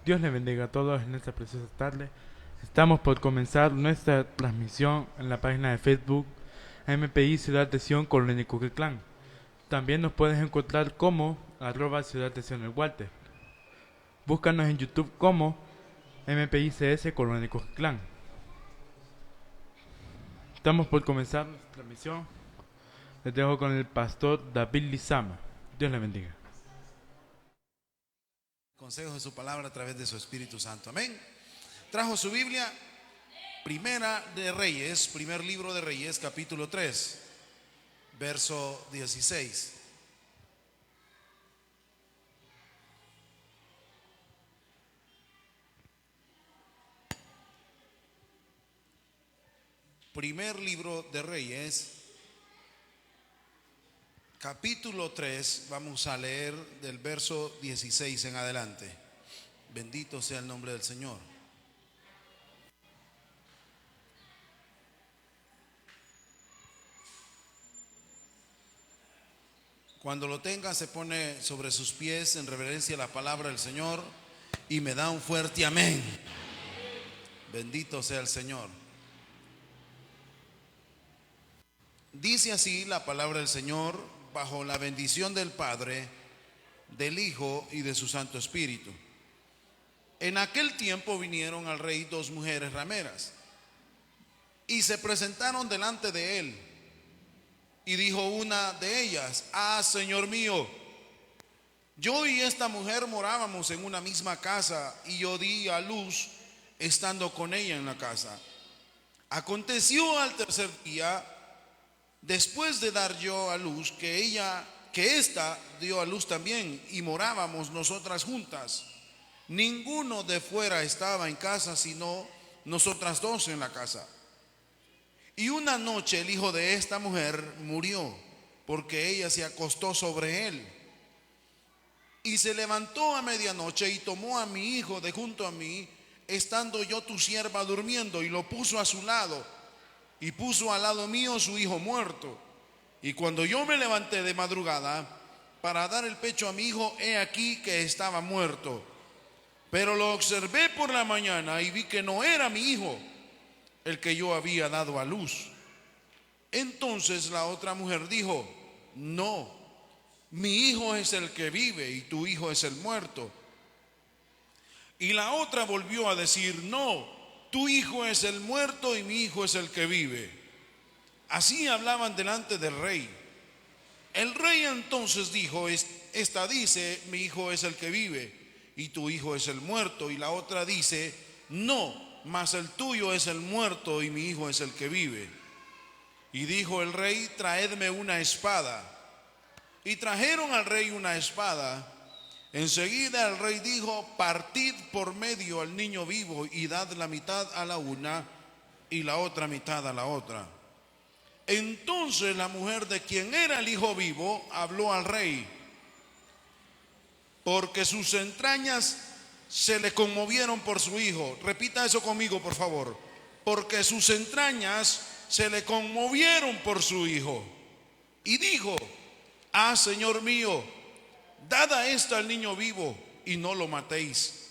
Dios les bendiga a todos en esta preciosa tarde. Estamos por comenzar nuestra transmisión en la página de Facebook MPI Ciudad de Sion Colonia Cuquitlán. También nos puedes encontrar como @Ciudad de Sion el Walter. Búscanos en YouTube como MPI CS Colonia Cuquitlán. Estamos por comenzar nuestra transmisión. Les dejo con el pastor David Lizama. Dios les bendiga. Consejos de su palabra a través de su Espíritu Santo. Amén. Trajo su Biblia, Primera de Reyes, primer libro de Reyes, capítulo 3, verso 16. Primer libro de Reyes, capítulo 3, vamos a leer del verso 16 en adelante. Bendito sea el nombre del Señor. Cuando lo tenga, se pone sobre sus pies en reverencia a la palabra del Señor y me da un fuerte amén. Bendito sea el Señor. Dice así la palabra del Señor, bajo la bendición del Padre, del Hijo y de su Santo Espíritu. En aquel tiempo vinieron al rey dos mujeres rameras y se presentaron delante de él. Y dijo una de ellas: Señor mío, yo y esta mujer morábamos en una misma casa, y yo di a luz estando con ella en la casa. Aconteció al tercer día, después de dar yo a luz, que ésta dio a luz también, y morábamos nosotras juntas. Ninguno de fuera estaba en casa, sino nosotras dos en la casa. Y una noche el hijo de esta mujer murió, porque ella se acostó sobre él. Y se levantó a medianoche y tomó a mi hijo de junto a mí, estando yo tu sierva durmiendo, y lo puso a su lado, y puso al lado mío su hijo muerto. Y cuando yo me levanté de madrugada para dar el pecho a mi hijo, he aquí que estaba muerto. Pero lo observé por la mañana y vi que no era mi hijo el que yo había dado a luz. Entonces la otra mujer dijo: no, mi hijo es el que vive y tu hijo es el muerto. Y la otra volvió a decir: no, tu hijo es el muerto y mi hijo es el que vive. Así hablaban delante del rey. El rey entonces dijo: esta dice: mi hijo es el que vive y tu hijo es el muerto. Y la otra dice: no, mas el tuyo es el muerto y mi hijo es el que vive. Y dijo el rey: traedme una espada. Y trajeron al rey una espada. Enseguida el rey dijo: partid por medio al niño vivo y dad la mitad a la una y la otra mitad a la otra. Entonces la mujer de quien era el hijo vivo habló al rey, porque sus entrañas se le conmovieron por su hijo. Repita eso conmigo, por favor. Porque sus entrañas se le conmovieron por su hijo. Y dijo: Señor mío, dad a esta al niño vivo y no lo matéis.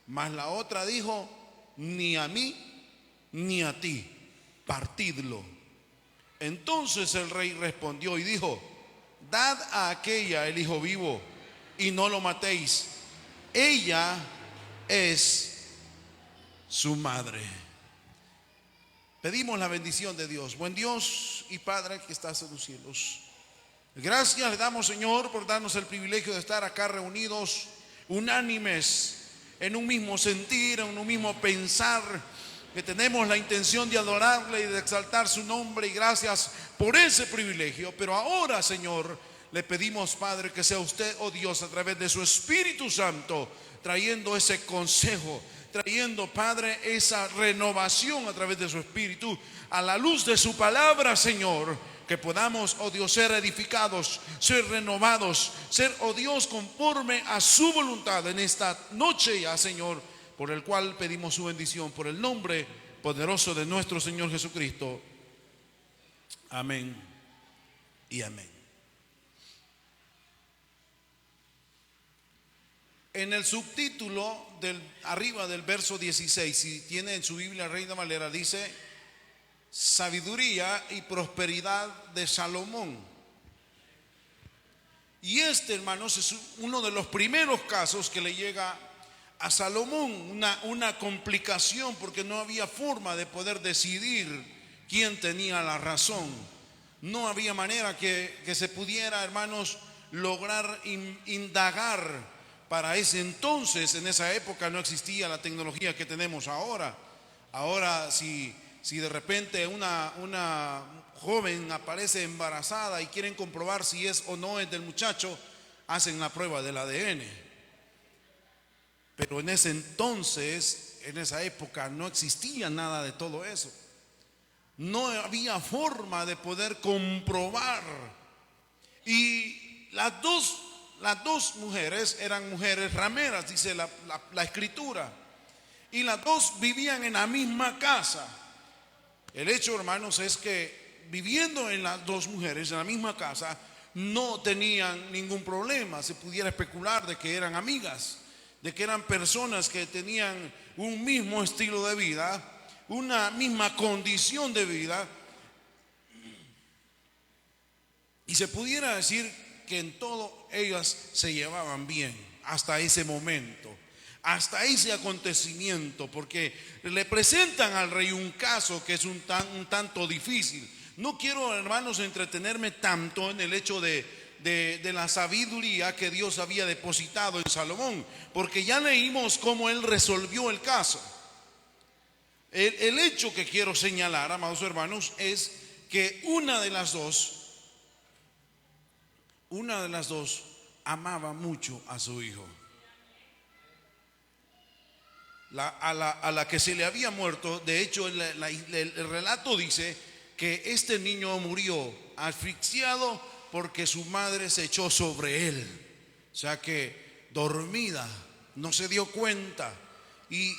Mas la otra dijo: ni a mí ni a ti, partidlo. Entonces el rey respondió y dijo: dad a aquella el hijo vivo y no lo matéis. Ella es su madre. Pedimos la bendición de Dios. Buen Dios y Padre que estás en los cielos, gracias le damos, Señor, por darnos el privilegio de estar acá reunidos, unánimes, en un mismo sentir, en un mismo pensar, que tenemos la intención de adorarle y de exaltar su nombre, y gracias por ese privilegio. Pero ahora, Señor, le pedimos, Padre, que sea usted, oh Dios, a través de su Espíritu Santo, trayendo ese consejo, trayendo, Padre, esa renovación a través de su Espíritu, a la luz de su palabra, Señor. Que podamos, oh Dios, ser edificados, ser renovados, ser, oh Dios, conforme a su voluntad en esta noche ya, Señor, por el cual pedimos su bendición, por el nombre poderoso de nuestro Señor Jesucristo. Amén y amén. En el subtítulo arriba del verso 16, si tiene en su Biblia Reina Valera, dice sabiduría y prosperidad de Salomón. Y hermanos, es uno de los primeros casos que le llega a Salomón, una complicación, porque no había forma de poder decidir quién tenía la razón. No había manera que se pudiera, hermanos, lograr indagar. Para ese entonces, en esa época, no existía la tecnología que tenemos ahora. Ahora, si de repente una joven aparece embarazada y quieren comprobar si es o no es del muchacho, hacen la prueba del ADN. Pero en ese entonces, en esa época, no existía nada de todo eso. No había forma de poder comprobar. Y las dos mujeres eran mujeres rameras, dice la escritura. Y las dos vivían en la misma casa. El hecho, hermanos, es que viviendo en las dos mujeres en la misma casa, no tenían ningún problema. Se pudiera especular de que eran amigas, de que eran personas que tenían un mismo estilo de vida, una misma condición de vida. Y se pudiera decir que en todo ellas se llevaban bien hasta ese momento, hasta ese acontecimiento, porque le presentan al rey un caso que es un tanto difícil. No quiero, hermanos, entretenerme tanto en el hecho de la sabiduría que Dios había depositado en Salomón, porque ya leímos cómo él resolvió el caso. El hecho que quiero señalar, amados hermanos, es que una de las dos amaba mucho a su hijo. A la que se le había muerto, de hecho el relato dice que este niño murió asfixiado porque su madre se echó sobre él. O sea que dormida, no se dio cuenta, y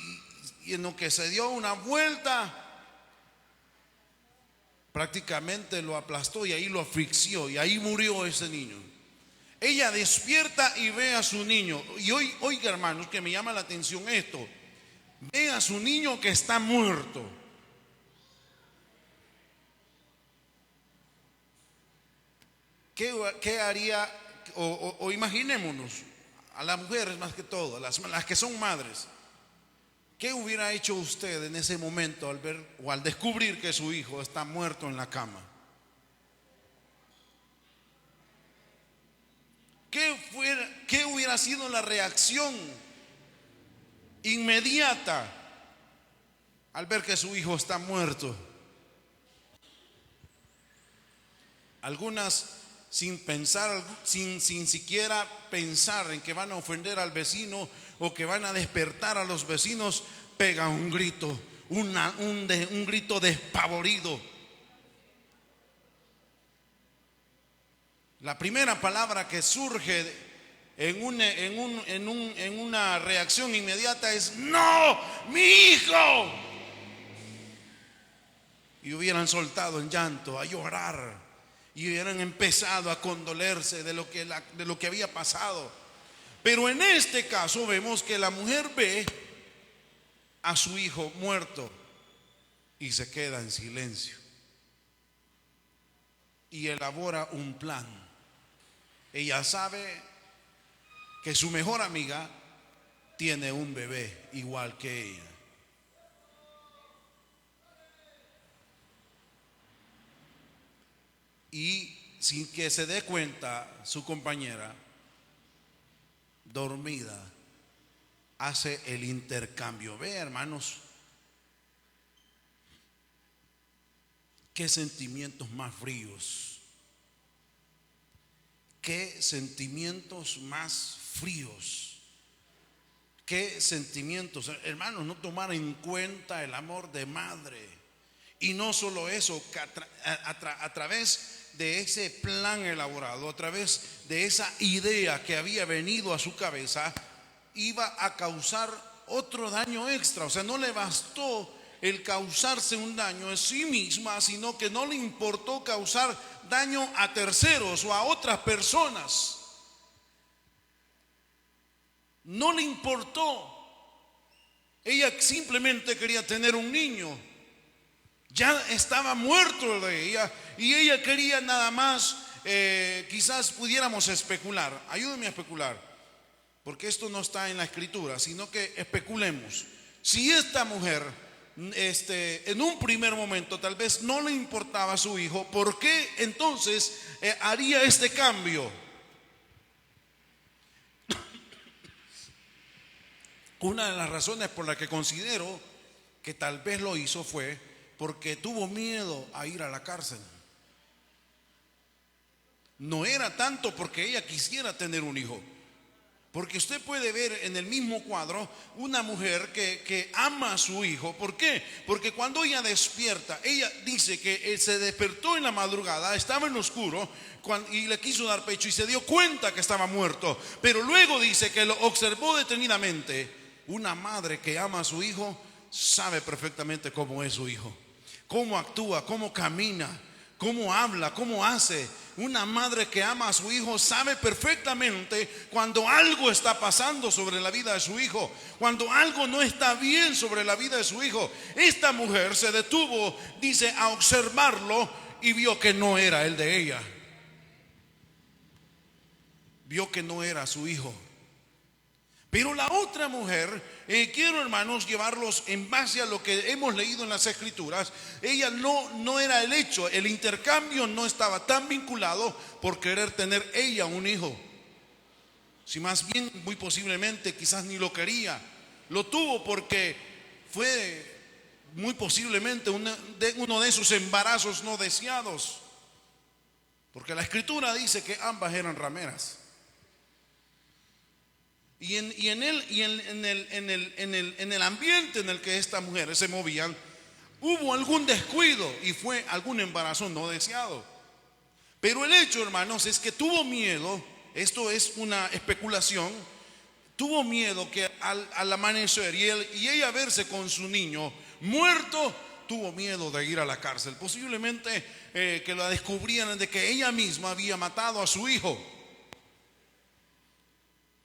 en lo que se dio una vuelta, prácticamente lo aplastó y ahí lo asfixió, y ahí murió ese niño. Ella despierta y ve a su niño. Y oiga, hermanos, que me llama la atención esto. Ve a su niño que está muerto. ¿Qué haría? O imaginémonos a las mujeres, más que todo, las que son madres. ¿Qué hubiera hecho usted en ese momento al ver o al descubrir que su hijo está muerto en la cama? ¿Qué hubiera sido la reacción inmediata al ver que su hijo está muerto? Algunas, sin pensar, sin siquiera pensar en que van a ofender al vecino o que van a despertar a los vecinos, pegan un grito, un grito despavorido. La primera palabra que surge en una reacción inmediata es: ¡no, mi hijo! Y hubieran soltado en llanto, a llorar, y hubieran empezado a condolerse de lo que había pasado. Pero en este caso vemos que la mujer ve a su hijo muerto y se queda en silencio y elabora un plan. Ella sabe que su mejor amiga tiene un bebé igual que ella. Y sin que se dé cuenta, su compañera, dormida, hace el intercambio. Ve, hermanos, qué sentimientos más fríos. Qué sentimientos más fríos. Qué sentimientos, hermanos, no tomar en cuenta el amor de madre. Y no solo eso, que a través de ese plan elaborado, a través de esa idea que había venido a su cabeza, iba a causar otro daño extra. O sea, no le bastó el causarse un daño en sí misma, sino que no le importó causar daño a terceros o a otras personas. No le importó. Ella simplemente quería tener un niño. Ya estaba muerto el de ella y ella quería nada más, quizás pudiéramos especular. Ayúdeme a especular, porque esto no está en la escritura, sino que especulemos. Si esta mujer, en un primer momento tal vez no le importaba a su hijo, ¿por qué entonces haría este cambio? Una de las razones por las que considero que tal vez lo hizo fue porque tuvo miedo a ir a la cárcel. No era tanto porque ella quisiera tener un hijo, porque usted puede ver en el mismo cuadro una mujer que ama a su hijo. ¿Por qué? Porque cuando ella despierta, ella dice que se despertó en la madrugada, estaba en lo oscuro y le quiso dar pecho y se dio cuenta que estaba muerto, pero luego dice que lo observó detenidamente. Una madre que ama a su hijo sabe perfectamente cómo es su hijo, cómo actúa, cómo camina, cómo habla, cómo hace. Una madre que ama a su hijo sabe perfectamente cuando algo está pasando sobre la vida de su hijo, cuando algo no está bien sobre la vida de su hijo. Esta mujer se detuvo, dice, a observarlo y vio que no era el de ella. Vio que no era su hijo. Pero la otra mujer, quiero, hermanos, llevarlos en base a lo que hemos leído en las escrituras. Ella no era el hecho, el intercambio no estaba tan vinculado por querer tener ella un hijo. Si más bien, muy posiblemente, quizás ni lo quería. Lo tuvo porque fue muy posiblemente uno de esos embarazos no deseados. Porque la escritura dice que ambas eran rameras. Y en el ambiente en el que estas mujeres se movían, hubo algún descuido y fue algún embarazo no deseado. Pero el hecho, hermanos, es que tuvo miedo. Esto es una especulación. Tuvo miedo que al amanecer y ella verse con su niño muerto, tuvo miedo de ir a la cárcel. Posiblemente que la descubrieran de que ella misma había matado a su hijo.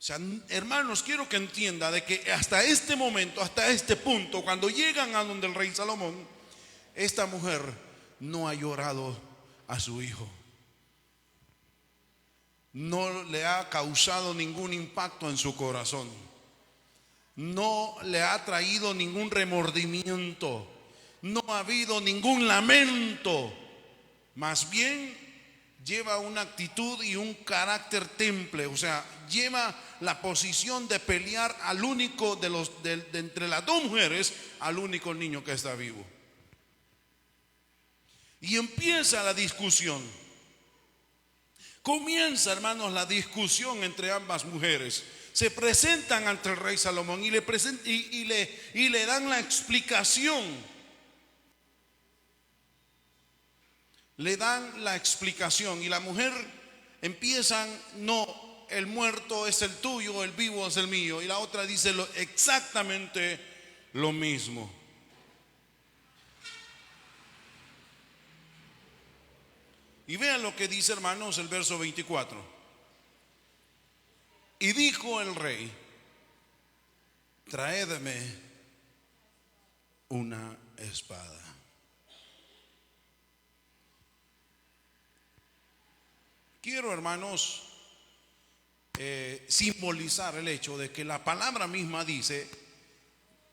O sea, hermanos, quiero que entienda de que hasta este momento, hasta este punto, cuando llegan a donde el rey Salomón, esta mujer no ha llorado a su hijo. No le ha causado ningún impacto en su corazón. No le ha traído ningún remordimiento. No ha habido ningún lamento. Más bien lleva una actitud y un carácter temple. O sea, lleva la posición de pelear al único de entre las dos mujeres, al único niño que está vivo. Y empieza la discusión. Comienza, hermanos, la discusión entre ambas mujeres. Se presentan ante el rey Salomón y le dan la explicación. Le dan la explicación y la mujer empiezan, no, el muerto es el tuyo, el vivo es el mío. Y la otra dice exactamente lo mismo. Y vean lo que dice, hermanos, el verso 24. Y dijo el rey: traédme una espada. Quiero, hermanos, simbolizar el hecho de que la palabra misma dice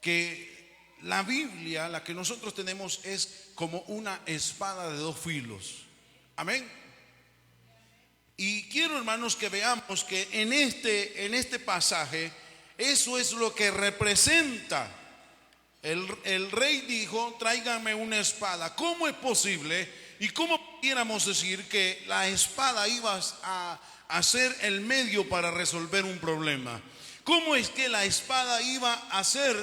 que la Biblia, la que nosotros tenemos, es como una espada de dos filos. Amén. Y quiero, hermanos, que veamos que en este pasaje eso es lo que representa. El rey dijo: tráiganme una espada. ¿Cómo es posible? ¿Y cómo pudiéramos decir que la espada iba a ser el medio para resolver un problema? ¿Cómo es que la espada iba a ser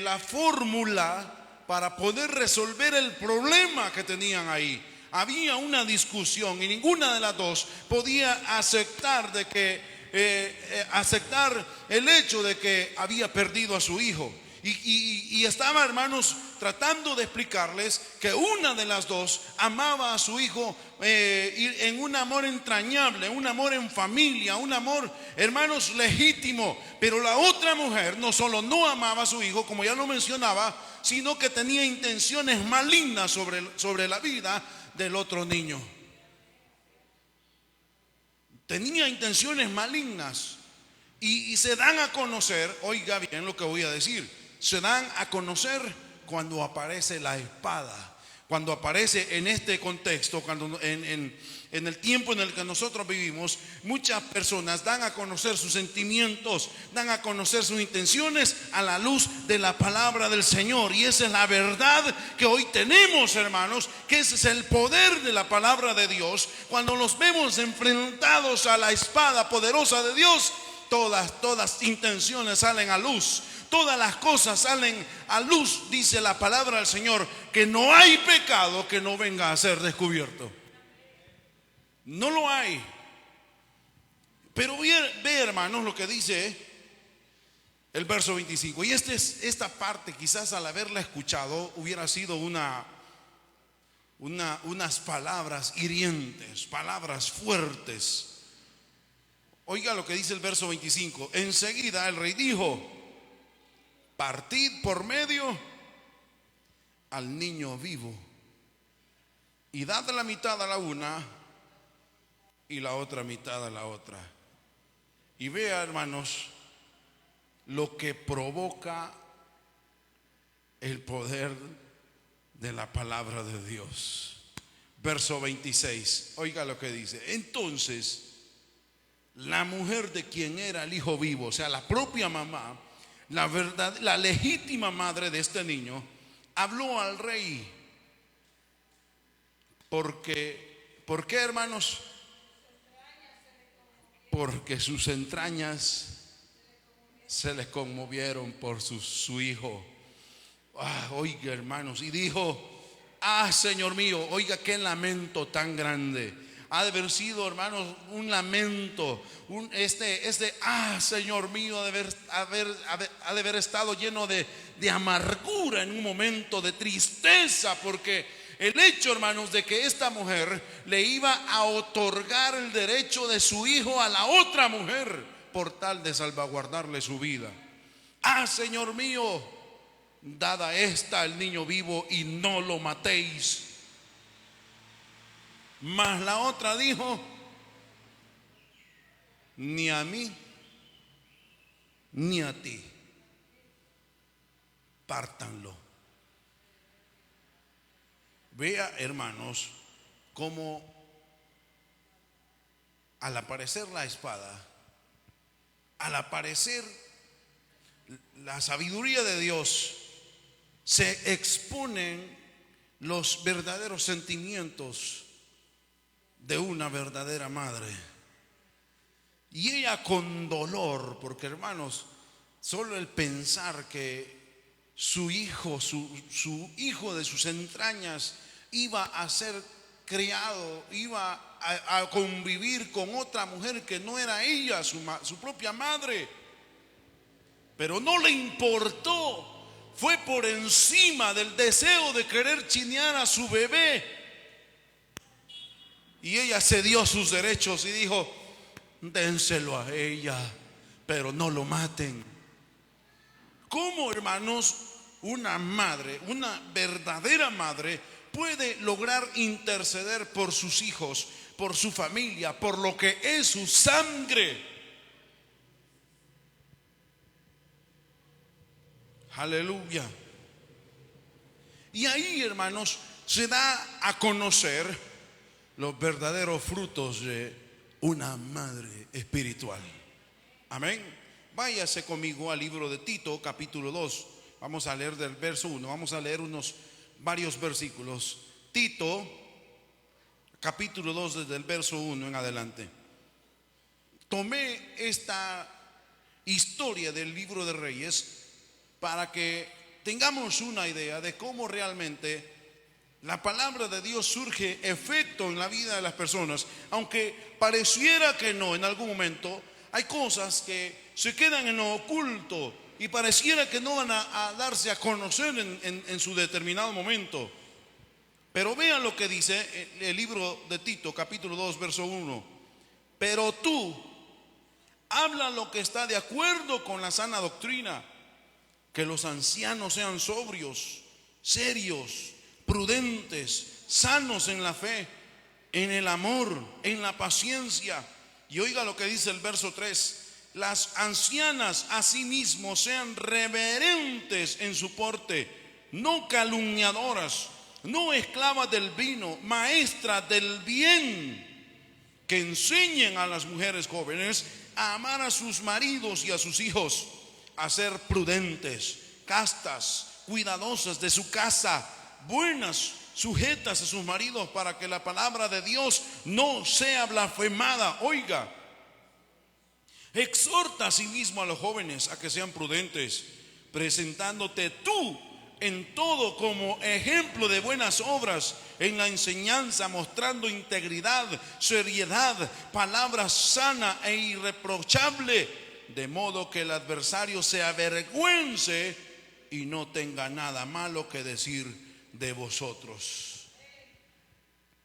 la fórmula para poder resolver el problema que tenían ahí? Había una discusión y ninguna de las dos podía aceptar aceptar el hecho de que había perdido a su hijo. Y estaba, hermanos, tratando de explicarles que una de las dos amaba a su hijo en un amor entrañable, un amor en familia, un amor, hermanos, legítimo. Pero la otra mujer no solo no amaba a su hijo, como ya lo mencionaba, sino que tenía intenciones malignas sobre la vida del otro niño. Tenía intenciones malignas. Y se dan a conocer, oiga bien lo que voy a decir, se dan a conocer cuando aparece la espada. Cuando aparece en este contexto, cuando en el tiempo en el que nosotros vivimos, muchas personas dan a conocer sus sentimientos, dan a conocer sus intenciones a la luz de la palabra del Señor. Y esa es la verdad que hoy tenemos, hermanos, que ese es el poder de la palabra de Dios. Cuando los vemos enfrentados a la espada poderosa de Dios, todas intenciones salen a luz. Todas las cosas salen a luz, dice la palabra del Señor, que no hay pecado que no venga a ser descubierto. No lo hay. Pero ve, hermanos, lo que dice el verso 25. Y esta parte, quizás al haberla escuchado, hubiera sido unas palabras hirientes, palabras fuertes. Oiga lo que dice el verso 25. Enseguida el rey dijo: partid por medio al niño vivo y dad la mitad a la una y la otra mitad a la otra. Y vea, hermanos, lo que provoca el poder de la palabra de Dios. Verso 26, oiga lo que dice. Entonces la mujer de quien era el hijo vivo, o sea, la propia mamá, la legítima madre de este niño, habló al rey. ¿Por qué, hermanos? Porque sus entrañas se les conmovieron por su hijo. Oiga, hermanos, y dijo: Señor mío, oiga qué lamento tan grande. Ha de haber sido, hermanos, un lamento, Señor mío, ha de haber estado lleno de amargura, en un momento de tristeza, porque el hecho, hermanos, de que esta mujer le iba a otorgar el derecho de su hijo a la otra mujer por tal de salvaguardarle su vida. Señor mío, dada esta el niño vivo y no lo matéis. Mas la otra dijo: ni a mí ni a ti, pártanlo. Vea, hermanos, cómo al aparecer la espada, al aparecer la sabiduría de Dios, se exponen los verdaderos sentimientos de una verdadera madre. Y ella, con dolor, porque, hermanos, solo el pensar que su hijo, su hijo de sus entrañas, iba a ser criado, iba a convivir con otra mujer que no era ella, su propia madre, pero no le importó. Fue por encima del deseo de querer chinear a su bebé. Y ella cedió sus derechos y dijo: dénselo a ella, pero no lo maten. ¿Cómo, hermanos, una madre, una verdadera madre, puede lograr interceder por sus hijos, por su familia, por lo que es su sangre? Aleluya. Y ahí, hermanos, se da a conocer los verdaderos frutos de una madre espiritual. Amén. Váyase conmigo al libro de Tito, capítulo 2. Vamos a leer del verso 1. Vamos a leer varios versículos. Tito, capítulo 2, desde el verso 1 en adelante. Tomé esta historia del libro de Reyes para que tengamos una idea de cómo realmente la palabra de Dios surge efecto en la vida de las personas. Aunque pareciera que no, en algún momento hay cosas que se quedan en lo oculto y pareciera que no van a darse a conocer en su determinado momento. Pero vean lo que dice el libro de Tito, capítulo 2, verso 1. Pero tú habla lo que está de acuerdo con la sana doctrina, que los ancianos sean sobrios, serios, prudentes, sanos en la fe, en el amor, en la paciencia. Y oiga lo que dice el verso 3. Las ancianas asimismo sean reverentes en su porte, no calumniadoras, no esclavas del vino, maestras del bien, que enseñen a las mujeres jóvenes a amar a sus maridos y a sus hijos, a ser prudentes, castas, cuidadosas de su casa, buenas, sujetas a sus maridos, para que la palabra de Dios no sea blasfemada. Oiga, exhorta asimismo a los jóvenes a que sean prudentes, presentándote tú en todo como ejemplo de buenas obras, en la enseñanza, mostrando integridad, seriedad, palabra sana e irreprochable, de modo que el adversario se avergüence y no tenga nada malo que decir de vosotros.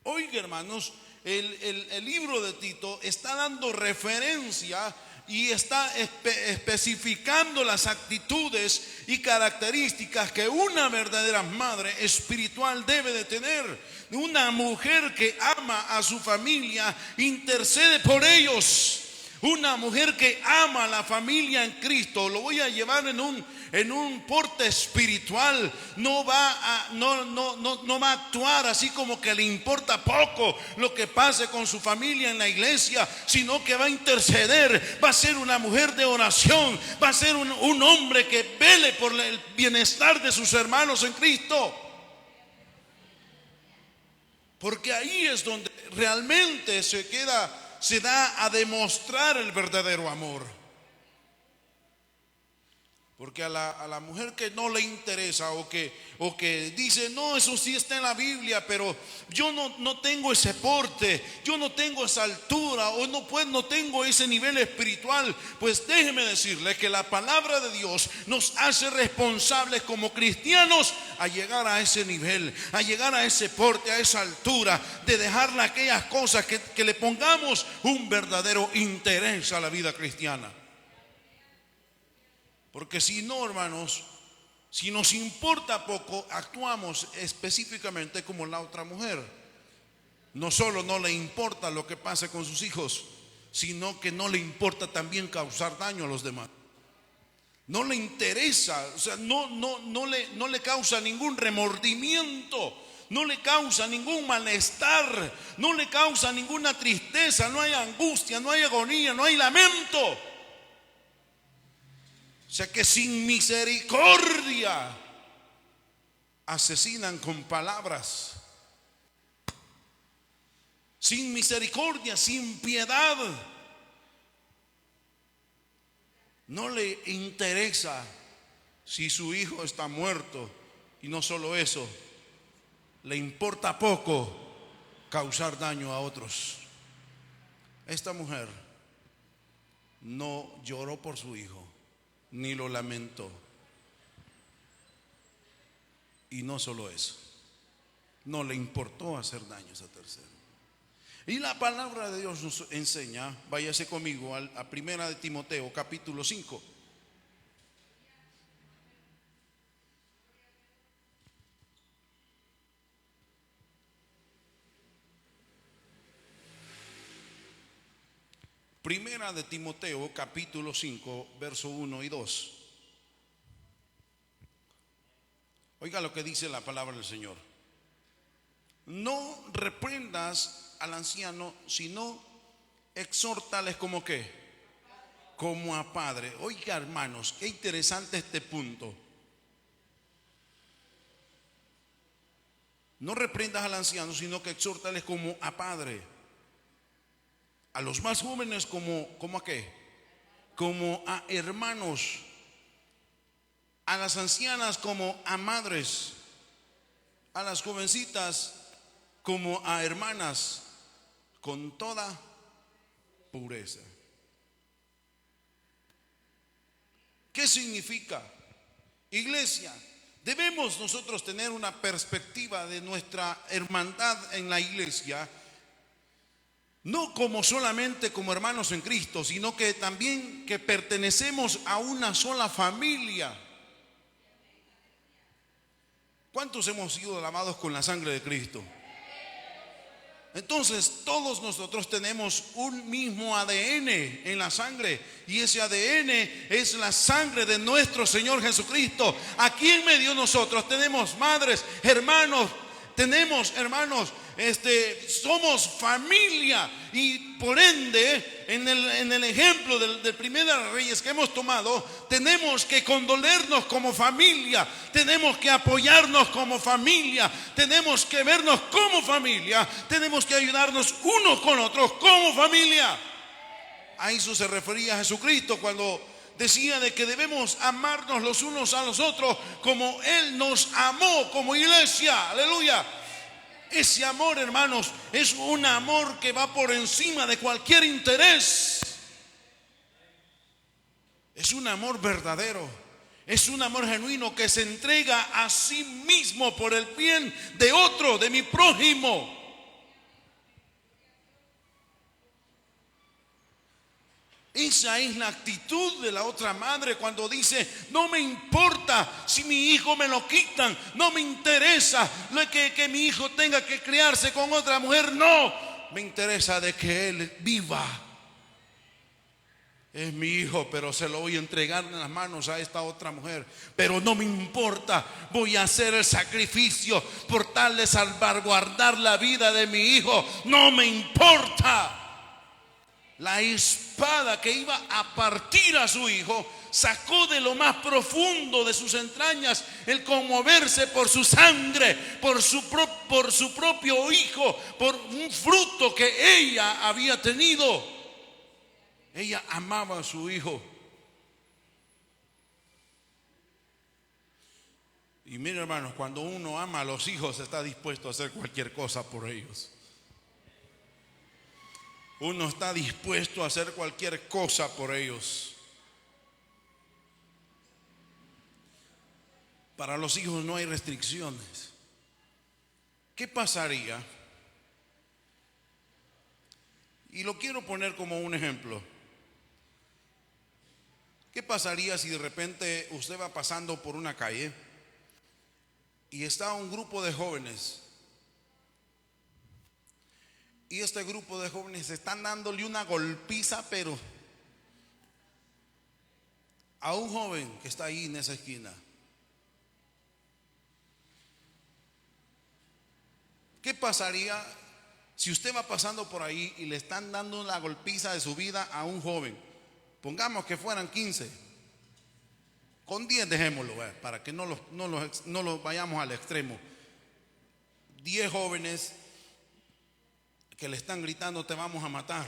Oiga, hermanos, el libro de Tito está dando referencia y está especificando las actitudes y características que una verdadera madre espiritual debe de tener. Una mujer que ama a su familia, intercede por ellos. Una mujer que ama a la familia en Cristo, lo voy a llevar en un porte espiritual. No va a actuar así como que le importa poco lo que pase con su familia en la iglesia, sino que va a interceder. Va a ser una mujer de oración, va a ser un hombre que vele por el bienestar de sus hermanos en Cristo. Porque ahí es donde realmente se da a demostrar el verdadero amor. Porque a la mujer que no le interesa o que dice, no, eso sí está en la Biblia, pero yo no tengo ese porte, yo no tengo esa altura, o no tengo ese nivel espiritual, pues déjeme decirle que la palabra de Dios nos hace responsables como cristianos a llegar a ese nivel, a llegar a ese porte, a esa altura, de dejarle aquellas cosas que le pongamos un verdadero interés a la vida cristiana. Porque si no, hermanos, si nos importa poco, actuamos específicamente como la otra mujer. No solo no le importa lo que pase con sus hijos, sino que no le importa también causar daño a los demás. No le interesa, o sea, no le causa ningún remordimiento, no le causa ningún malestar, no le causa ninguna tristeza, no hay angustia, no hay agonía, no hay lamento. O sea que sin misericordia asesinan con palabras. Sin misericordia, sin piedad. No le interesa si su hijo está muerto. Y no solo eso, le importa poco causar daño a otros. Esta mujer no lloró por su hijo, ni lo lamentó. Y no solo eso, no le importó hacer daños a terceros. Y la palabra de Dios nos enseña, váyase conmigo a Primera de Timoteo, capítulo 5. Primera de Timoteo, capítulo 5, verso 1 y 2. Oiga lo que dice la palabra del Señor. No reprendas al anciano, sino exhórtales como qué, como a padre. Oiga, hermanos, qué interesante este punto. No reprendas al anciano, sino que exhórtales como a padre. A los más jóvenes como a qué, como a hermanos. A las ancianas como a madres. A las jovencitas como a hermanas, con toda pureza. ¿Qué significa? Iglesia, debemos nosotros tener una perspectiva de nuestra hermandad en la iglesia, no como solamente como hermanos en Cristo, sino que también que pertenecemos a una sola familia. ¿Cuántos hemos sido lavados con la sangre de Cristo? Entonces todos nosotros tenemos un mismo ADN en la sangre, y ese ADN es la sangre de nuestro Señor Jesucristo. Aquí en medio de nosotros tenemos madres, hermanos, somos familia, y por ende en el ejemplo del primer de los Reyes que hemos tomado, tenemos que condolernos como familia, tenemos que apoyarnos como familia, tenemos que vernos como familia, tenemos que ayudarnos unos con otros como familia. A eso se refería a Jesucristo cuando decía de que debemos amarnos los unos a los otros como Él nos amó como iglesia. Aleluya. Ese amor, hermanos, es un amor que va por encima de cualquier interés. Es un amor verdadero, es un amor genuino que se entrega a sí mismo por el bien de otro, de mi prójimo. Esa es la actitud de la otra madre cuando dice: no me importa si mi hijo me lo quitan, no me interesa que mi hijo tenga que criarse con otra mujer, no, me interesa de que él viva. Es mi hijo, pero se lo voy a entregar en las manos a esta otra mujer, pero no me importa, voy a hacer el sacrificio por tal de salvaguardar la vida de mi hijo, no me importa. La espada que iba a partir a su hijo sacó de lo más profundo de sus entrañas el conmoverse por su sangre, por su propio hijo, por un fruto que ella había tenido. Ella amaba a su hijo. Y miren, hermanos, cuando uno ama a los hijos está dispuesto a hacer cualquier cosa por ellos. Uno está dispuesto a hacer cualquier cosa por ellos. Para los hijos no hay restricciones. ¿Qué pasaría? Y lo quiero poner como un ejemplo. ¿Qué pasaría si de repente usted va pasando por una calle y está un grupo de jóvenes? Y este grupo de jóvenes están dándole una golpiza, pero a un joven que está ahí en esa esquina. ¿Qué pasaría si usted va pasando por ahí y le están dando la golpiza de su vida a un joven? Pongamos que fueran 15. Con 10 dejémoslo, para que no lo vayamos al extremo. 10 jóvenes que le están gritando: te vamos a matar,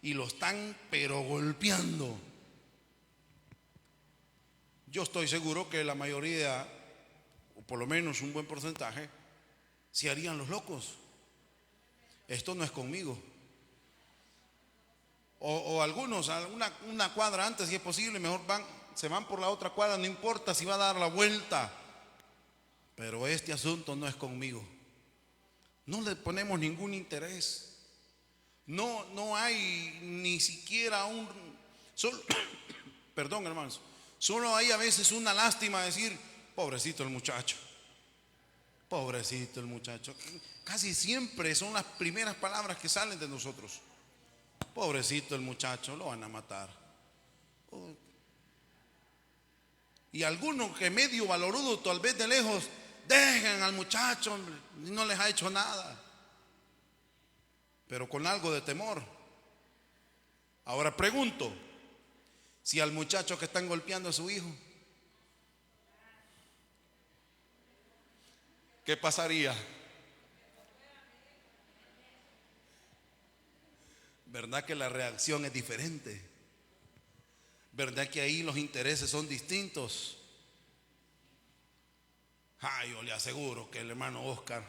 y lo están pero golpeando. Yo estoy seguro que la mayoría, o por lo menos un buen porcentaje, se harían los locos. Esto no es conmigo. O algunos a una cuadra antes, si es posible, mejor se van por la otra cuadra, no importa si va a dar la vuelta, pero este asunto no es conmigo. No le ponemos ningún interés. No hay ni siquiera perdón, hermanos, solo hay a veces una lástima, decir: pobrecito el muchacho, pobrecito el muchacho. Casi siempre son las primeras palabras que salen de nosotros: pobrecito el muchacho, lo van a matar. Y algunos que medio valorudo, tal vez de lejos, dejen al muchacho, no les ha hecho nada, pero con algo de temor. Ahora pregunto: si al muchacho que están golpeando a su hijo, ¿qué pasaría? ¿Verdad que la reacción es diferente? ¿Verdad que ahí los intereses son distintos? Yo le aseguro que el hermano Oscar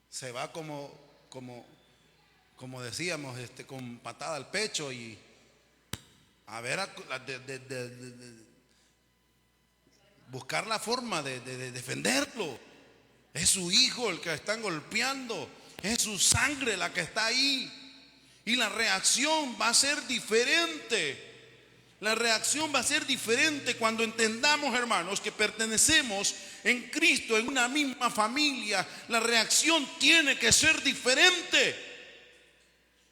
se va como decíamos, con patada al pecho, y a ver, buscar la forma de defenderlo. Es su hijo el que están golpeando, es su sangre la que está ahí, y la reacción va a ser diferente. La reacción va a ser diferente cuando entendamos, hermanos, que pertenecemos en Cristo, en una misma familia. La reacción tiene que ser diferente.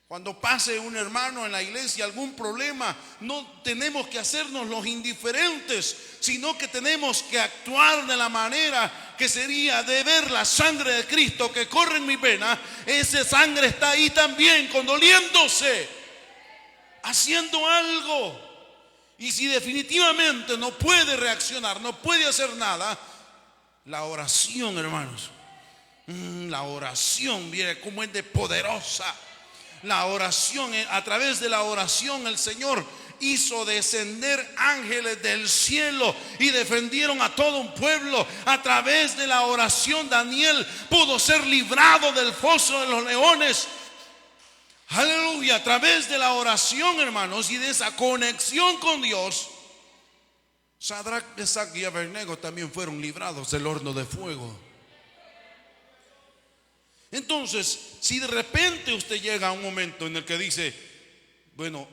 Cuando pase un hermano en la iglesia algún problema, no tenemos que hacernos los indiferentes, sino que tenemos que actuar de la manera que sería de ver la sangre de Cristo que corre en mi vena. Esa sangre está ahí también, condoliéndose, haciendo algo. Y si definitivamente no puede reaccionar, no puede hacer nada, la oración, hermanos, la oración, viene como es de poderosa. La oración, a través de la oración el Señor hizo descender ángeles del cielo y defendieron a todo un pueblo. A través de la oración Daniel pudo ser librado del foso de los leones. Aleluya. A través de la oración, hermanos, y de esa conexión con Dios, Sadrach, Mesach y Abednego también fueron librados del horno de fuego. Entonces, si de repente usted llega a un momento en el que dice, bueno,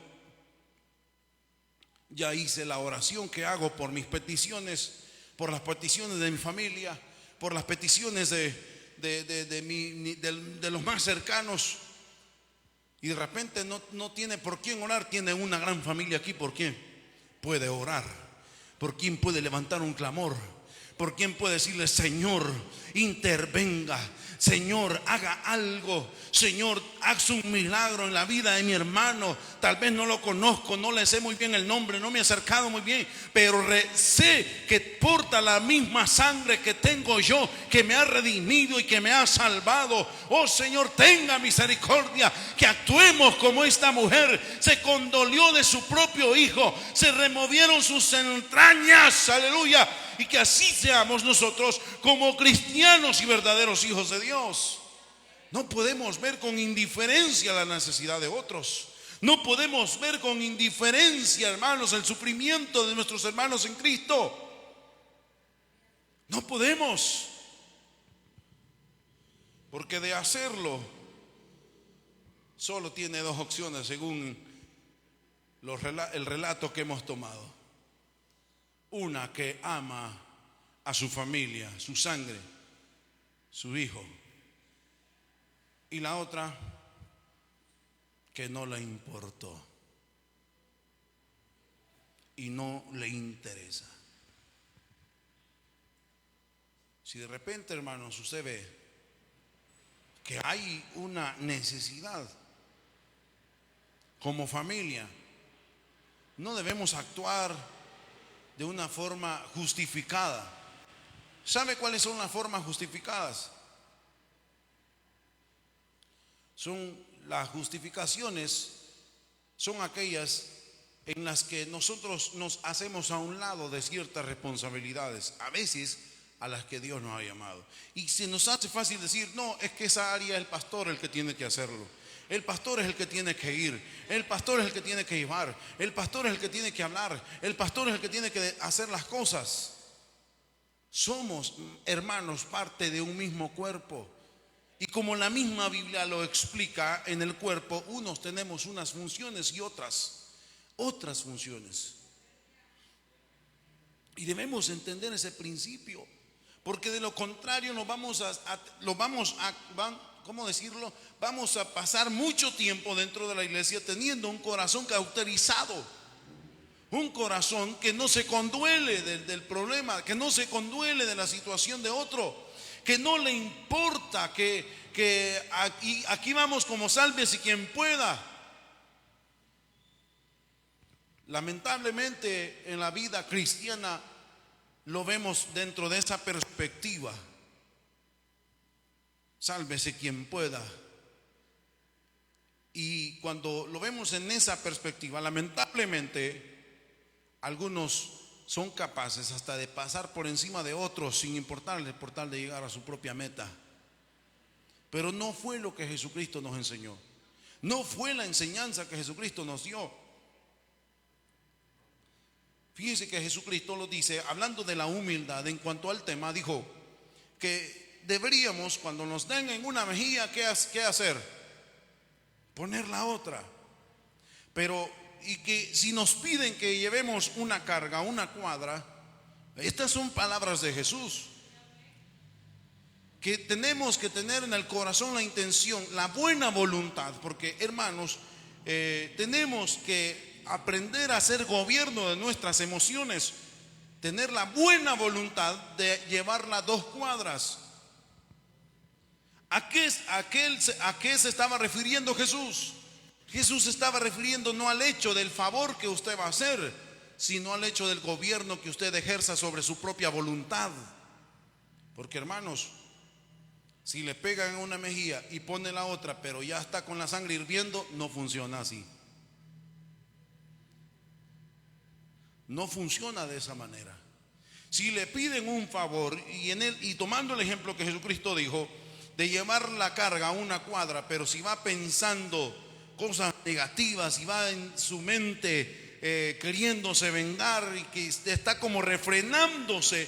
ya hice la oración que hago por mis peticiones, por las peticiones de mi familia, por las peticiones de los más cercanos, y de repente no tiene por quién orar, tiene una gran familia aquí, ¿por quién puede orar? ¿Por quién puede levantar un clamor? ¿Por quién puede decirle, Señor, intervenga? Señor, haga algo. Señor, haz un milagro en la vida de mi hermano. Tal vez no lo conozco, no le sé muy bien el nombre, no me he acercado muy bien, pero sé que porta la misma sangre que tengo yo, que me ha redimido y que me ha salvado. Oh Señor, tenga misericordia, que actuemos como esta mujer se condolió de su propio hijo, se removieron sus entrañas, aleluya. Y que así seamos nosotros como cristianos y verdaderos hijos de Dios. No podemos ver con indiferencia la necesidad de otros. No podemos ver con indiferencia, hermanos, el sufrimiento de nuestros hermanos en Cristo. No podemos. Porque de hacerlo solo tiene dos opciones según el relato que hemos tomado. Una, que ama a su familia, su sangre, su hijo. Y la otra, que no le importó y no le interesa. Si de repente, hermanos, usted ve que hay una necesidad como familia, no debemos actuar de una forma justificada. ¿Sabe cuáles son las formas justificadas? Las justificaciones son aquellas en las que nosotros nos hacemos a un lado de ciertas responsabilidades, a veces a las que Dios nos ha llamado. Y se nos hace fácil decir, no, es que esa área es el pastor el que tiene que hacerlo. El pastor es el que tiene que ir, el pastor es el que tiene que llevar, el pastor es el que tiene que hablar, el pastor es el que tiene que hacer las cosas. Somos, hermanos, parte de un mismo cuerpo. Y como la misma Biblia lo explica, en el cuerpo unos tenemos unas funciones y otras funciones. Y debemos entender ese principio, porque de lo contrario vamos a pasar mucho tiempo dentro de la iglesia teniendo un corazón cauterizado, un corazón que no se conduele del problema, que no se conduele de la situación de otro, que no le importa, que aquí vamos como sálvese quien pueda. Lamentablemente en la vida cristiana lo vemos dentro de esa perspectiva. Sálvese quien pueda. Y cuando lo vemos en esa perspectiva, lamentablemente algunos son capaces hasta de pasar por encima de otros sin importarles, por tal de llegar a su propia meta. Pero no fue lo que Jesucristo nos enseñó. No fue la enseñanza que Jesucristo nos dio. Fíjense que Jesucristo lo dice, hablando de la humildad en cuanto al tema, dijo que deberíamos, cuando nos den en una mejilla, ¿qué hacer? Poner la otra. Pero, y que si nos piden que llevemos una carga, una cuadra, estas son palabras de Jesús. Que tenemos que tener en el corazón la intención, la buena voluntad, porque hermanos, tenemos que aprender a hacer gobierno de nuestras emociones, tener la buena voluntad de llevar las 2 cuadras. ¿A qué se estaba refiriendo Jesús? Jesús se estaba refiriendo no al hecho del favor que usted va a hacer, sino al hecho del gobierno que usted ejerza sobre su propia voluntad. Porque hermanos, si le pegan en una mejilla y pone la otra, pero ya está con la sangre hirviendo, no funciona así. No funciona de esa manera. Si le piden un favor y tomando el ejemplo que Jesucristo dijo de llevar la carga a una cuadra, pero si va pensando cosas negativas y va en su mente queriéndose vengar y que está como refrenándose,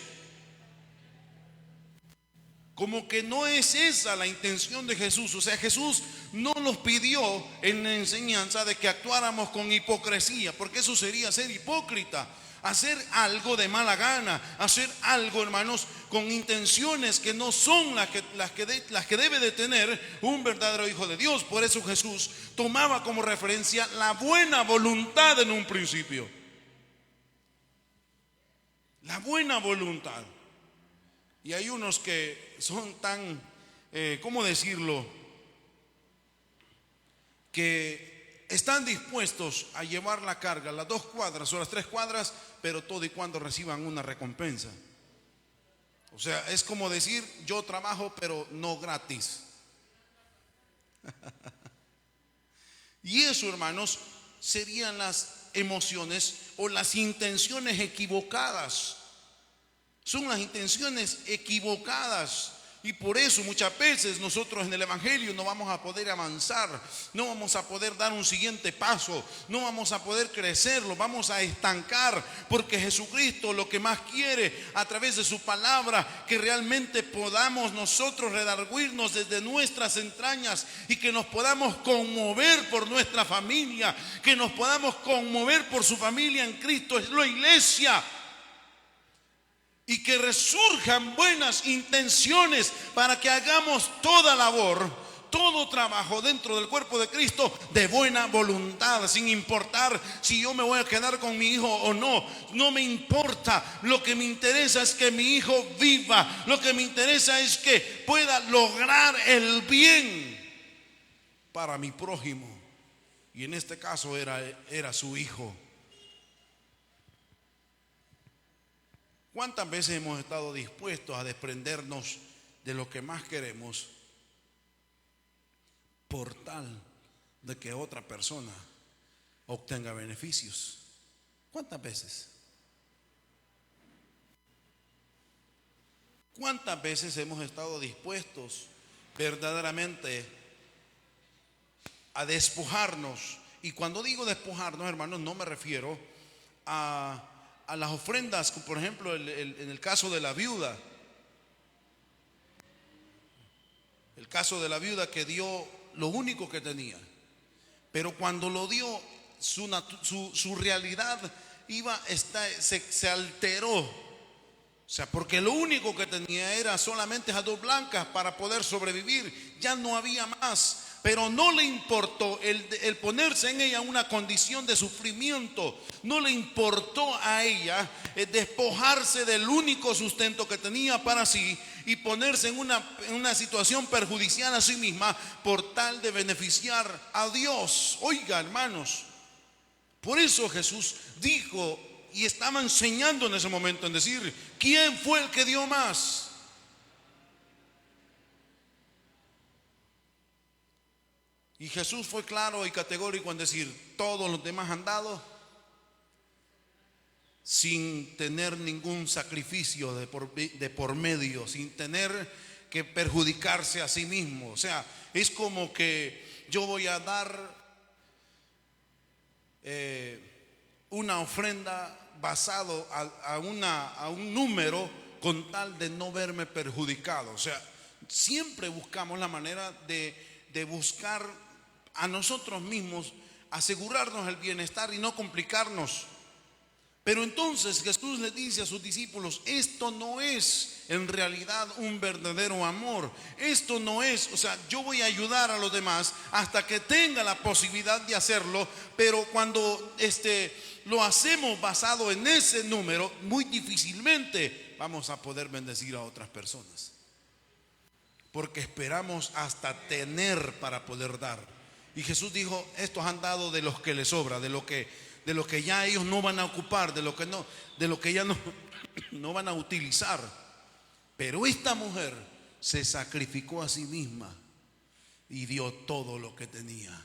como que no es esa la intención de Jesús. O sea, Jesús no nos pidió en la enseñanza de que actuáramos con hipocresía, porque eso sería ser hipócrita. Hacer algo de mala gana, hacer algo, hermanos, con intenciones que no son las que debe de tener un verdadero hijo de Dios. Por eso Jesús tomaba como referencia la buena voluntad en un principio. La buena voluntad. Y hay unos que son tan, ¿cómo decirlo? Que están dispuestos a llevar la carga, las 2 cuadras o las 3 cuadras, pero todo y cuando reciban una recompensa. O sea, es como decir, yo trabajo pero no gratis. Y eso, hermanos, serían las emociones o las intenciones equivocadas. Son las intenciones equivocadas. Y por eso muchas veces nosotros en el Evangelio no vamos a poder avanzar, no vamos a poder dar un siguiente paso, no vamos a poder crecer, lo vamos a estancar, porque Jesucristo lo que más quiere a través de su palabra, que realmente podamos nosotros redarguirnos desde nuestras entrañas y que nos podamos conmover por nuestra familia, que nos podamos conmover por su familia en Cristo, es la iglesia. Y que resurjan buenas intenciones para que hagamos toda labor, todo trabajo dentro del cuerpo de Cristo de buena voluntad, sin importar si yo me voy a quedar con mi hijo o no. No me importa, lo que me interesa es que mi hijo viva, lo que me interesa es que pueda lograr el bien para mi prójimo. Y en este caso era su hijo. ¿Cuántas veces hemos estado dispuestos a desprendernos de lo que más queremos por tal de que otra persona obtenga beneficios? ¿Cuántas veces? ¿Cuántas veces hemos estado dispuestos verdaderamente a despojarnos? Y cuando digo despojarnos, hermanos, no me refiero a las ofrendas, por ejemplo, en el caso de la viuda. El caso de la viuda que dio lo único que tenía. Pero cuando lo dio, su realidad se alteró. O sea, porque lo único que tenía era solamente esas 2 blancas para poder sobrevivir. Ya no había más. Pero no le importó el ponerse en ella una condición de sufrimiento. No le importó a ella despojarse del único sustento que tenía para sí y ponerse en una situación perjudicial a sí misma por tal de beneficiar a Dios. Oiga, hermanos, por eso Jesús dijo y estaba enseñando en ese momento en decir, ¿quién fue el que dio más? Y Jesús fue claro y categórico en decir, todos los demás han dado sin tener ningún sacrificio de por medio, sin tener que perjudicarse a sí mismo. O sea, es como que yo voy a dar una ofrenda basado a un número con tal de no verme perjudicado. O sea, siempre buscamos la manera de buscar a nosotros mismos, asegurarnos el bienestar y no complicarnos. Pero entonces Jesús le dice a sus discípulos: esto no es en realidad un verdadero amor. Esto no es, o sea, yo voy a ayudar a los demás hasta que tenga la posibilidad de hacerlo, pero cuando lo hacemos basado en ese número, muy difícilmente vamos a poder bendecir a otras personas, porque esperamos hasta tener para poder dar. Y Jesús dijo: estos han dado de los que les sobra, de lo que ya ellos no van a ocupar, de lo que ya no van a utilizar. Pero esta mujer se sacrificó a sí misma y dio todo lo que tenía.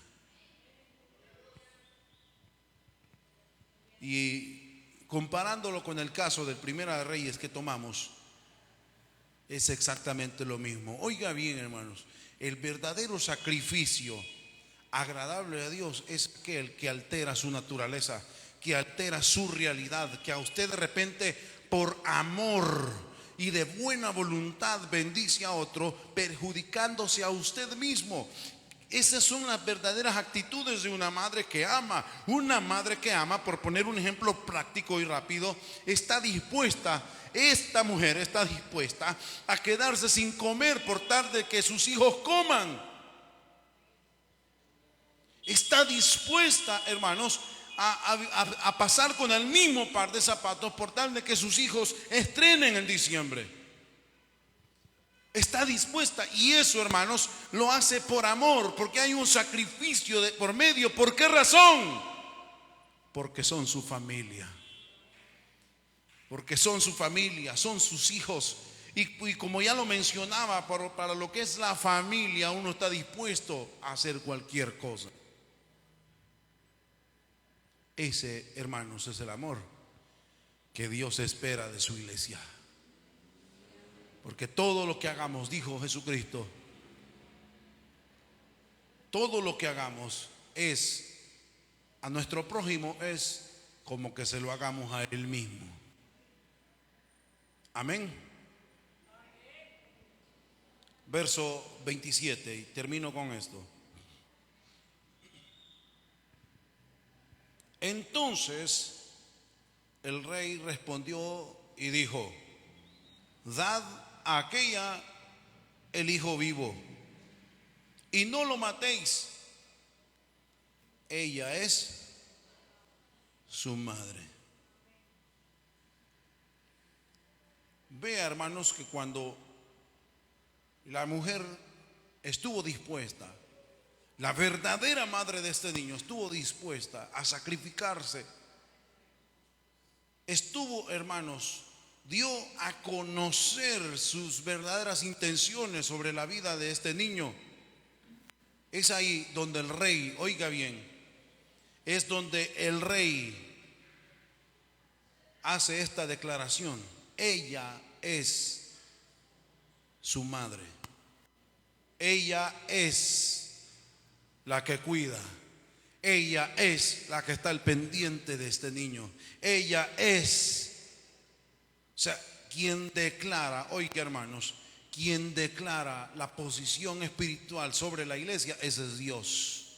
Y comparándolo con el caso del Primera de Reyes que tomamos, es exactamente lo mismo. Oiga bien, hermanos, el verdadero sacrificio agradable a Dios es aquel que altera su naturaleza, que altera su realidad, que a usted de repente por amor y de buena voluntad bendice a otro, perjudicándose a usted mismo. Esas son las verdaderas actitudes de una madre que ama. Una madre que ama, por poner un ejemplo práctico y rápido, esta mujer está dispuesta a quedarse sin comer por tal de que sus hijos coman. Está dispuesta, hermanos, a pasar con el mismo par de zapatos por tal de que sus hijos estrenen en diciembre. Está dispuesta, y eso, hermanos, lo hace por amor, porque hay un sacrificio por medio. ¿Por qué razón? Porque son su familia. Porque son su familia, son sus hijos. Y como ya lo mencionaba, para lo que es la familia, uno está dispuesto a hacer cualquier cosa. Ese, hermanos, es el amor que Dios espera de su iglesia. Porque todo lo que hagamos, dijo Jesucristo, todo lo que hagamos es a nuestro prójimo, es como que se lo hagamos a él mismo. Amén. Verso 27, y termino con esto. Entonces el rey respondió y dijo: dad a aquella el hijo vivo y no lo matéis. Ella es su madre. Vea, hermanos, que cuando la mujer estuvo dispuesta, la verdadera madre de este niño estuvo dispuesta a sacrificarse, estuvo, hermanos, dio a conocer sus verdaderas intenciones sobre la vida de este niño. Es ahí donde el rey, oiga bien, es donde el rey hace esta declaración: ella es su madre, ella es la que cuida, ella es la que está al pendiente de este niño, ella es, o sea, quien declara, oiga, hermanos, quien declara la posición espiritual sobre la iglesia, ese es Dios.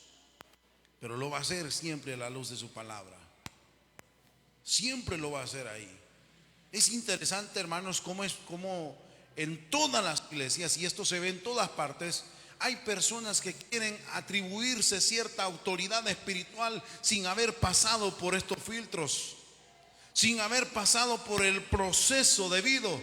Pero lo va a hacer siempre a la luz de su palabra. Siempre lo va a hacer ahí. Es interesante, hermanos, cómo en todas las iglesias, y esto se ve en todas partes, hay personas que quieren atribuirse cierta autoridad espiritual sin haber pasado por estos filtros, sin haber pasado por el proceso debido,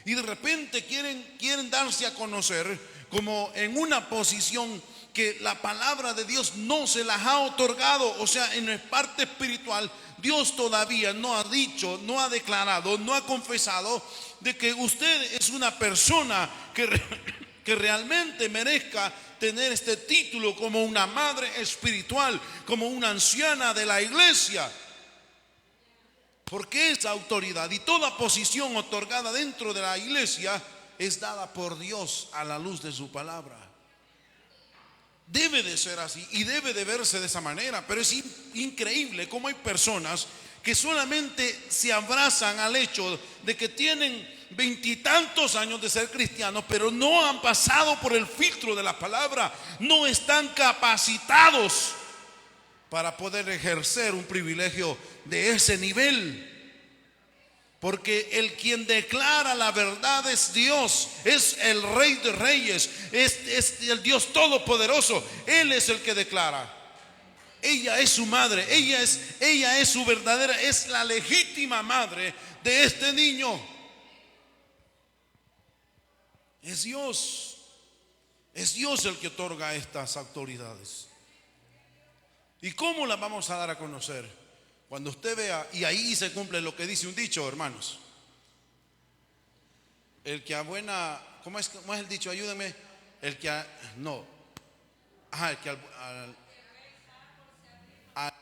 y de repente quieren darse a conocer como en una posición que la palabra de Dios no se las ha otorgado. O sea, en la parte espiritual, Dios todavía no ha dicho, no ha declarado, no ha confesado de que usted es una persona que realmente merezca tener este título como una madre espiritual, como una anciana de la iglesia. Porque esa autoridad y toda posición otorgada dentro de la iglesia es dada por Dios a la luz de su palabra. Debe de ser así y debe de verse de esa manera. Pero es increíble cómo hay personas que solamente se abrazan al hecho de que tienen 20 y tantos años de ser cristianos, pero no han pasado por el filtro de la palabra, no están capacitados para poder ejercer un privilegio de ese nivel. Porque el quien declara la verdad es Dios, es el Rey de Reyes, es el Dios Todopoderoso. Él es el que declara. Ella es su madre, ella es su verdadera, es la legítima madre de este niño. Es Dios el que otorga estas autoridades. ¿Y cómo las vamos a dar a conocer? Cuando usted vea, y ahí se cumple lo que dice un dicho, hermanos. El que a buena, ¿cómo es el dicho? Ayúdenme. El que a, no. Ajá, el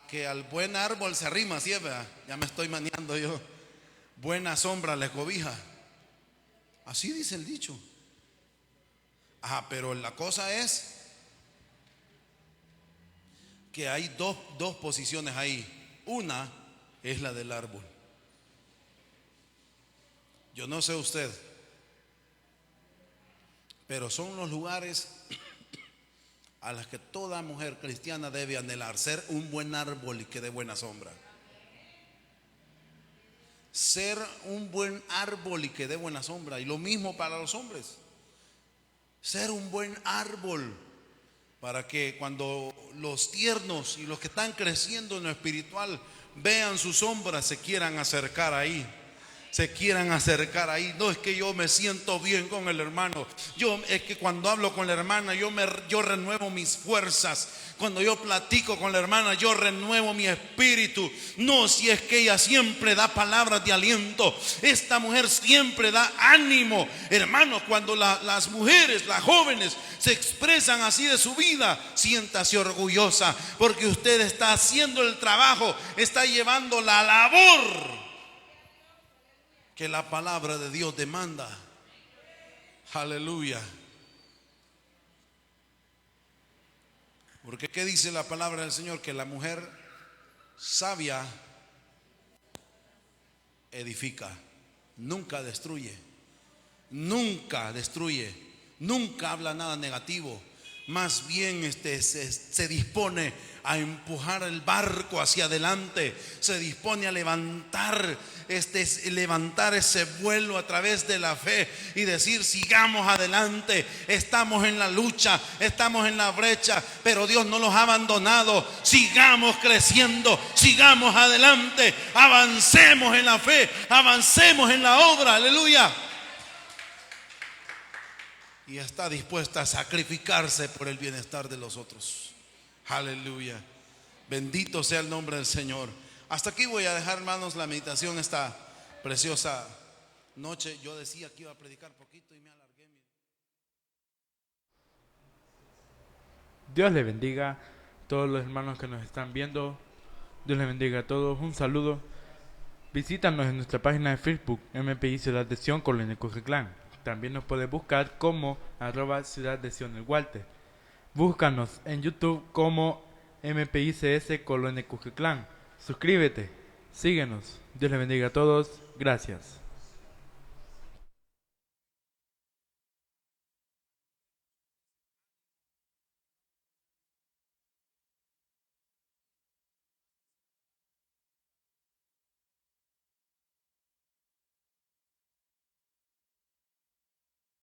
que al buen árbol se arrima, ¿sí es verdad? Ya me estoy maneando yo. Buena sombra le cobija. Así dice el dicho. Ajá, pero la cosa es que hay dos posiciones ahí. Una es la del árbol. Yo no sé usted, pero son los lugares a los que toda mujer cristiana debe anhelar. Ser un buen árbol y que dé buena sombra. Ser un buen árbol y que dé buena sombra. Y lo mismo para los hombres. Ser un buen árbol para que cuando los tiernos y los que están creciendo en lo espiritual vean su sombra, se quieran acercar ahí. No es que yo me siento bien con el hermano. Es que cuando hablo con la hermana yo renuevo mis fuerzas. Cuando yo platico con la hermana yo renuevo mi espíritu. No, si es que ella siempre da palabras de aliento. Esta mujer siempre da ánimo. Hermanos, cuando las mujeres, las jóvenes se expresan así de su vida, siéntase orgullosa, porque usted está haciendo el trabajo, está llevando la labor que la palabra de Dios demanda. Aleluya. Porque ¿qué dice la palabra del Señor? Que la mujer sabia edifica, nunca destruye, nunca habla nada negativo. Más bien se dispone a empujar el barco hacia adelante, se dispone a levantar ese vuelo a través de la fe y decir: sigamos adelante, estamos en la lucha, estamos en la brecha, pero Dios no los ha abandonado. Sigamos creciendo, sigamos adelante, avancemos en la fe, avancemos en la obra. Aleluya. Y está dispuesta a sacrificarse por el bienestar de los otros. Aleluya. Bendito sea el nombre del Señor. Hasta aquí voy a dejar, hermanos, la meditación esta preciosa noche. Yo decía que iba a predicar poquito y me alargué. Dios le bendiga a todos los hermanos que nos están viendo. Dios les bendiga a todos. Un saludo. Visítanos en nuestra página de Facebook, MPI Ciudad de Sion, Colonia Coquetlán. También nos puedes buscar como @Ciudad de Sion el Walter. Búscanos en YouTube como MPICS Colonia Coquetlán. Suscríbete, síguenos. Dios les bendiga a todos. Gracias.